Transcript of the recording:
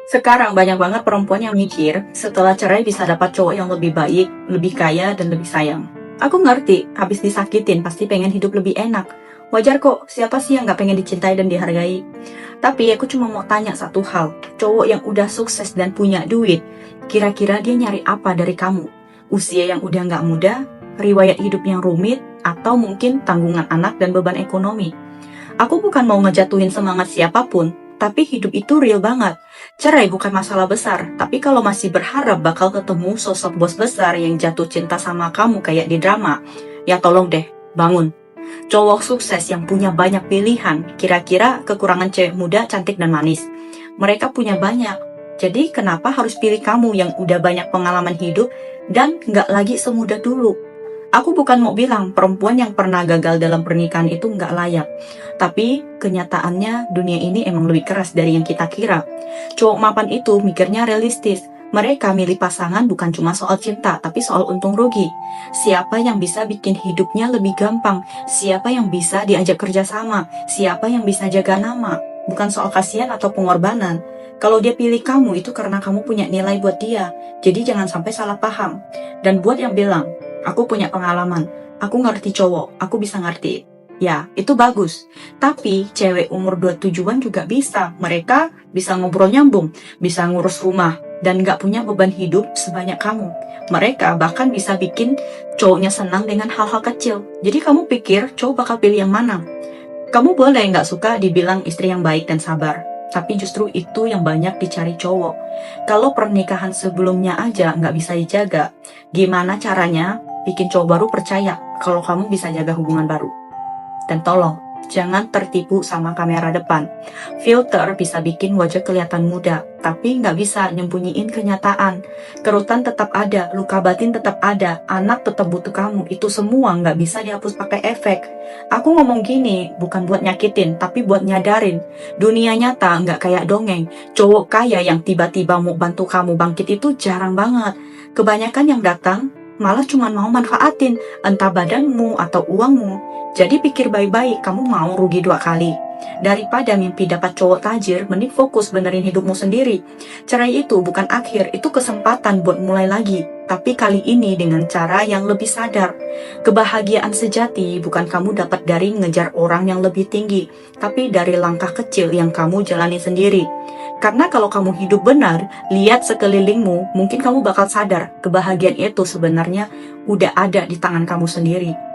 Sekarang banyak banget perempuan yang mikir setelah cerai bisa dapat cowok yang lebih baik, lebih kaya, dan lebih sayang. Aku ngerti, habis disakitin pasti pengen hidup lebih enak. Wajar kok, siapa sih yang gak pengen dicintai dan dihargai? Tapi aku cuma mau tanya satu hal, cowok yang udah sukses dan punya duit, kira-kira dia nyari apa dari kamu? Usia yang udah gak muda, riwayat hidup yang rumit, atau mungkin tanggungan anak dan beban ekonomi? Aku bukan mau ngejatuhin semangat siapapun, tapi hidup itu real banget. Cerai bukan masalah besar, tapi kalau masih berharap bakal ketemu sosok bos besar yang jatuh cinta sama kamu kayak di drama, ya tolong deh, bangun. Cowok sukses yang punya banyak pilihan, kira-kira kekurangan cewek muda, cantik, dan manis. Mereka punya banyak, jadi kenapa harus pilih kamu yang udah banyak pengalaman hidup dan nggak lagi semuda dulu? Aku bukan mau bilang perempuan yang pernah gagal dalam pernikahan itu nggak layak. Tapi kenyataannya dunia ini emang lebih keras dari yang kita kira. Cowok mapan itu mikirnya realistis. Mereka milih pasangan bukan cuma soal cinta, tapi soal untung rugi. Siapa yang bisa bikin hidupnya lebih gampang? Siapa yang bisa diajak kerjasama? Siapa yang bisa jaga nama? Bukan soal kasihan atau pengorbanan. Kalau dia pilih kamu itu karena kamu punya nilai buat dia. Jadi jangan sampai salah paham. Dan buat yang bilang, aku punya pengalaman, aku ngerti cowok, aku bisa ngerti. Ya, itu bagus. Tapi cewek umur 27-an juga bisa. Mereka bisa ngobrol nyambung, bisa ngurus rumah, dan gak punya beban hidup sebanyak kamu. Mereka bahkan bisa bikin cowoknya senang dengan hal-hal kecil. Jadi kamu pikir cowok bakal pilih yang mana? Kamu boleh gak suka dibilang istri yang baik dan sabar, tapi justru itu yang banyak dicari cowok. Kalau pernikahan sebelumnya aja nggak bisa dijaga, gimana caranya bikin cowok baru percaya kalau kamu bisa jaga hubungan baru? Dan tolong, jangan tertipu sama kamera depan. Filter bisa bikin wajah kelihatan muda, tapi nggak bisa nyembunyiin kenyataan. Kerutan tetap ada, luka batin tetap ada, anak tetap butuh kamu. Itu semua nggak bisa dihapus pakai efek. Aku ngomong gini, bukan buat nyakitin, tapi buat nyadarin. Dunia nyata nggak kayak dongeng. Cowok kaya yang tiba-tiba mau bantu kamu bangkit itu jarang banget. Kebanyakan yang datang malah cuma mau manfaatin, entah badanmu atau uangmu. Jadi pikir baik-baik, kamu mau rugi 2 kali. Daripada mimpi dapat cowok tajir, mending fokus benerin hidupmu sendiri. Cerai itu bukan akhir, itu kesempatan buat mulai lagi. Tapi kali ini dengan cara yang lebih sadar. Kebahagiaan sejati bukan kamu dapat dari ngejar orang yang lebih tinggi, tapi dari langkah kecil yang kamu jalani sendiri. Karena kalau kamu hidup benar, lihat sekelilingmu, mungkin kamu bakal sadar kebahagiaan itu sebenarnya udah ada di tangan kamu sendiri.